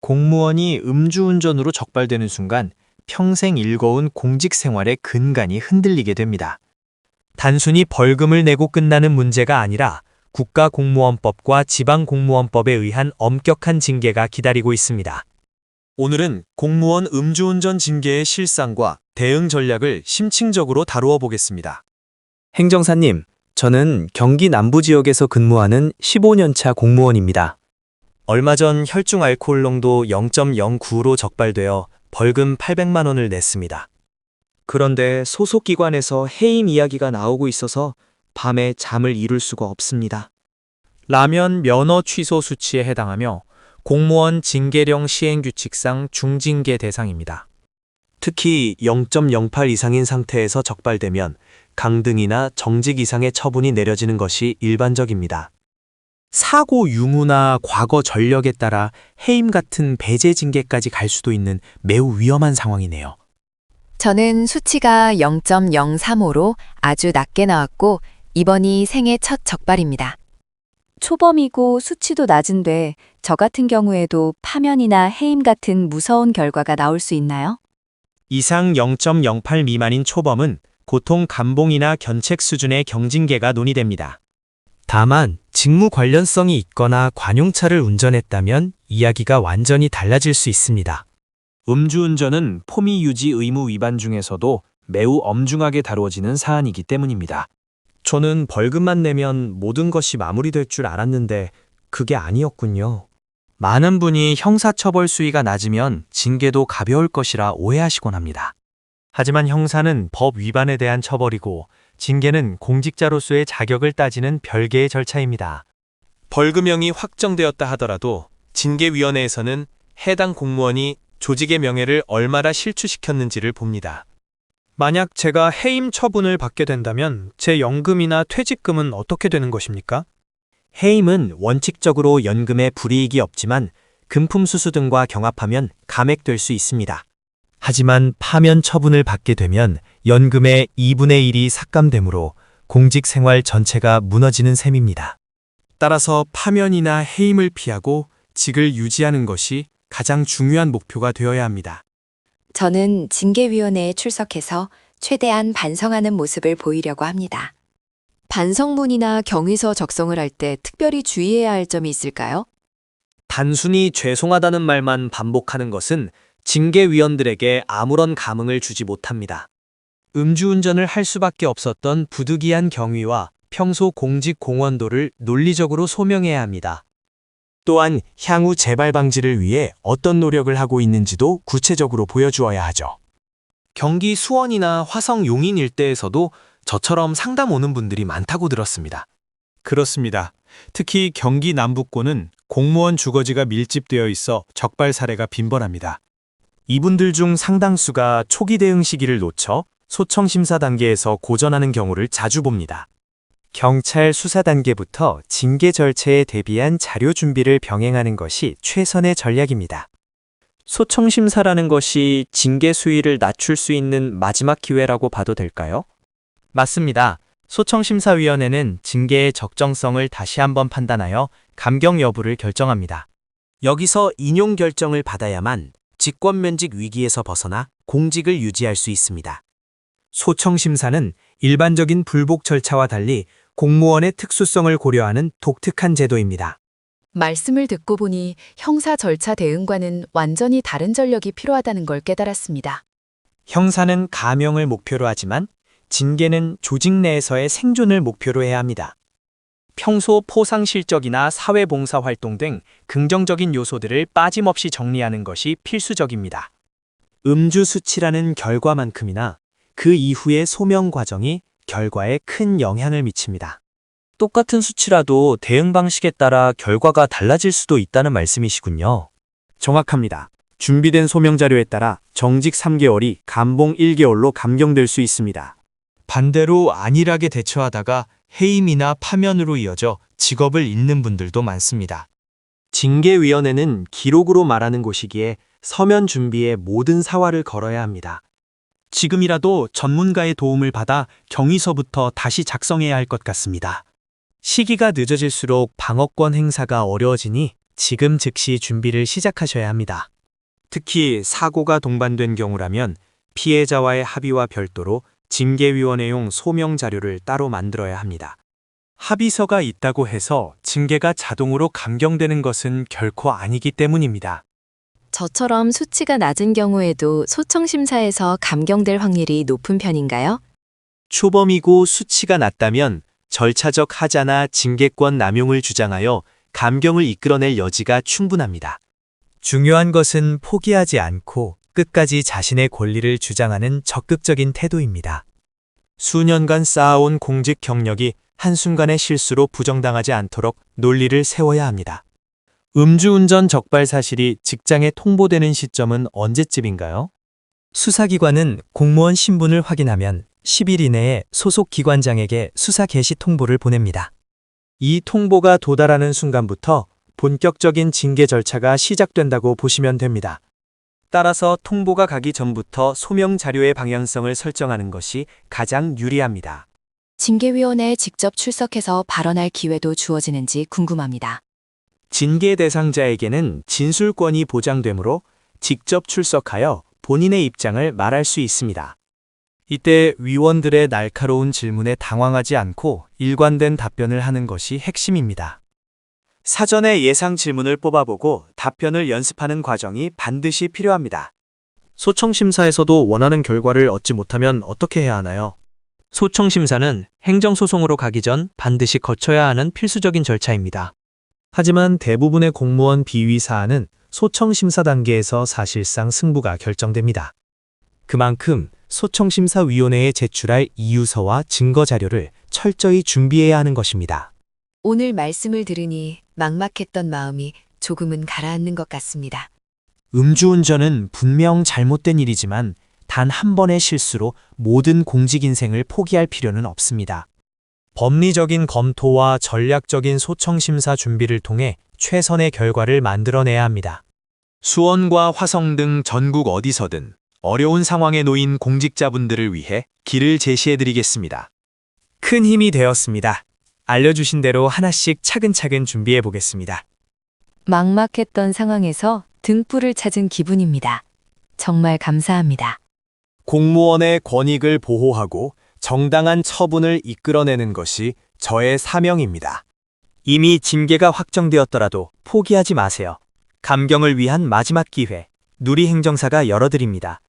공무원이 음주운전으로 적발되는 순간 평생 일궈온 공직 생활의 근간이 흔들리게 됩니다. 단순히 벌금을 내고 끝나는 문제가 아니라 국가공무원법과 지방공무원법에 의한 엄격한 징계가 기다리고 있습니다. 오늘은 공무원 음주운전 징계의 실상과 대응 전략을 심층적으로 다루어 보겠습니다. 행정사님, 저는 경기 남부 지역에서 근무하는 15년차 공무원입니다. 얼마 전 혈중 알코올 농도 0.09로 적발되어 벌금 800만 원을 냈습니다. 그런데 소속 기관에서 해임 이야기가 나오고 있어서 밤에 잠을 이룰 수가 없습니다. 라면 면허 취소 수치에 해당하며 공무원 징계령 시행규칙상 중징계 대상입니다. 특히 0.08 이상인 상태에서 적발되면 강등이나 정직 이상의 처분이 내려지는 것이 일반적입니다. 사고 유무나 과거 전력에 따라 해임 같은 배제 징계까지 갈 수도 있는 매우 위험한 상황이네요. 저는 수치가 0.035로 아주 낮게 나왔고 이번이 생애 첫 적발입니다. 초범이고 수치도 낮은데 저 같은 경우에도 파면이나 해임 같은 무서운 결과가 나올 수 있나요? 이상 0.08 미만인 초범은 고통 감봉이나 견책 수준의 경징계가 논의됩니다. 다만 직무 관련성이 있거나 관용차를 운전했다면 이야기가 완전히 달라질 수 있습니다. 음주운전은 포미 유지 의무 위반 중에서도 매우 엄중하게 다루어지는 사안이기 때문입니다. 저는 벌금만 내면 모든 것이 마무리될 줄 알았는데 그게 아니었군요. 많은 분이 형사처벌 수위가 낮으면 징계도 가벼울 것이라 오해하시곤 합니다. 하지만 형사는 법 위반에 대한 처벌이고 징계는 공직자로서의 자격을 따지는 별개의 절차입니다. 벌금형이 확정되었다 하더라도 징계위원회에서는 해당 공무원이 조직의 명예를 얼마나 실추시켰는지를 봅니다. 만약 제가 해임 처분을 받게 된다면 제 연금이나 퇴직금은 어떻게 되는 것입니까? 해임은 원칙적으로 연금에 불이익이 없지만 금품수수 등과 경합하면 감액될 수 있습니다. 하지만 파면 처분을 받게 되면 연금의 2분의 1이 삭감되므로 공직 생활 전체가 무너지는 셈입니다. 따라서 파면이나 해임을 피하고 직을 유지하는 것이 가장 중요한 목표가 되어야 합니다. 저는 징계위원회에 출석해서 최대한 반성하는 모습을 보이려고 합니다. 반성문이나 경위서 작성을 할 때 특별히 주의해야 할 점이 있을까요? 단순히 죄송하다는 말만 반복하는 것은 징계위원들에게 아무런 감흥을 주지 못합니다. 음주운전을 할 수밖에 없었던 부득이한 경위와 평소 공직 공헌도를 논리적으로 소명해야 합니다. 또한 향후 재발 방지를 위해 어떤 노력을 하고 있는지도 구체적으로 보여주어야 하죠. 경기 수원이나 화성 용인 일대에서도 저처럼 상담 오는 분들이 많다고 들었습니다. 그렇습니다. 특히 경기 남부권은 공무원 주거지가 밀집되어 있어 적발 사례가 빈번합니다. 이분들 중 상당수가 초기 대응 시기를 놓쳐 소청 심사 단계에서 고전하는 경우를 자주 봅니다. 경찰 수사 단계부터 징계 절차에 대비한 자료 준비를 병행하는 것이 최선의 전략입니다. 소청 심사라는 것이 징계 수위를 낮출 수 있는 마지막 기회라고 봐도 될까요? 맞습니다. 소청심사위원회는 징계의 적정성을 다시 한번 판단하여 감경 여부를 결정합니다. 여기서 인용 결정을 받아야만 직권면직 위기에서 벗어나 공직을 유지할 수 있습니다. 소청심사는 일반적인 불복 절차와 달리 공무원의 특수성을 고려하는 독특한 제도입니다. 말씀을 듣고 보니 형사 절차 대응과는 완전히 다른 전력이 필요하다는 걸 깨달았습니다. 형사는 가명을 목표로 하지만 징계는 조직 내에서의 생존을 목표로 해야 합니다. 평소 포상 실적이나 사회봉사 활동 등 긍정적인 요소들을 빠짐없이 정리하는 것이 필수적입니다. 음주 수치라는 결과만큼이나 그 이후의 소명 과정이 결과에 큰 영향을 미칩니다. 똑같은 수치라도 대응 방식에 따라 결과가 달라질 수도 있다는 말씀이시군요. 정확합니다. 준비된 소명 자료에 따라 정직 3개월이 감봉 1개월로 감경될 수 있습니다. 반대로 안일하게 대처하다가 해임이나 파면으로 이어져 직업을 잃는 분들도 많습니다. 징계위원회는 기록으로 말하는 곳이기에 서면 준비에 모든 사활을 걸어야 합니다. 지금이라도 전문가의 도움을 받아 경위서부터 다시 작성해야 할 것 같습니다. 시기가 늦어질수록 방어권 행사가 어려워지니 지금 즉시 준비를 시작하셔야 합니다. 특히 사고가 동반된 경우라면 피해자와의 합의와 별도로 징계위원회용 소명 자료를 따로 만들어야 합니다. 합의서가 있다고 해서 징계가 자동으로 감경되는 것은 결코 아니기 때문입니다. 저처럼 수치가 낮은 경우에도 소청심사에서 감경될 확률이 높은 편인가요? 초범이고 수치가 낮다면 절차적 하자나 징계권 남용을 주장하여 감경을 이끌어낼 여지가 충분합니다. 중요한 것은 포기하지 않고 끝까지 자신의 권리를 주장하는 적극적인 태도입니다. 수년간 쌓아온 공직 경력이 한순간의 실수로 부정당하지 않도록 논리를 세워야 합니다. 음주운전 적발 사실이 직장에 통보되는 시점은 언제쯤인가요? 수사기관은 공무원 신분을 확인하면 10일 이내에 소속 기관장에게 수사 개시 통보를 보냅니다. 이 통보가 도달하는 순간부터 본격적인 징계 절차가 시작된다고 보시면 됩니다. 따라서 통보가 가기 전부터 소명 자료의 방향성을 설정하는 것이 가장 유리합니다. 징계위원회에 직접 출석해서 발언할 기회도 주어지는지 궁금합니다. 징계 대상자에게는 진술권이 보장되므로 직접 출석하여 본인의 입장을 말할 수 있습니다. 이때 위원들의 날카로운 질문에 당황하지 않고 일관된 답변을 하는 것이 핵심입니다. 사전에 예상 질문을 뽑아보고 답변을 연습하는 과정이 반드시 필요합니다. 소청심사에서도 원하는 결과를 얻지 못하면 어떻게 해야 하나요? 소청심사는 행정소송으로 가기 전 반드시 거쳐야 하는 필수적인 절차입니다. 하지만 대부분의 공무원 비위 사안은 소청심사 단계에서 사실상 승부가 결정됩니다. 그만큼 소청심사위원회에 제출할 이유서와 증거 자료를 철저히 준비해야 하는 것입니다. 오늘 말씀을 들으니 막막했던 마음이 조금은 가라앉는 것 같습니다. 음주운전은 분명 잘못된 일이지만 단 한 번의 실수로 모든 공직 인생을 포기할 필요는 없습니다. 법리적인 검토와 전략적인 소청심사 준비를 통해 최선의 결과를 만들어내야 합니다. 수원과 화성 등 전국 어디서든 어려운 상황에 놓인 공직자분들을 위해 길을 제시해드리겠습니다. 큰 힘이 되었습니다. 알려주신 대로 하나씩 차근차근 준비해 보겠습니다. 막막했던 상황에서 등불을 찾은 기분입니다. 정말 감사합니다. 공무원의 권익을 보호하고 정당한 처분을 이끌어내는 것이 저의 사명입니다. 이미 징계가 확정되었더라도 포기하지 마세요. 감경을 위한 마지막 기회, 누리행정사가 열어드립니다.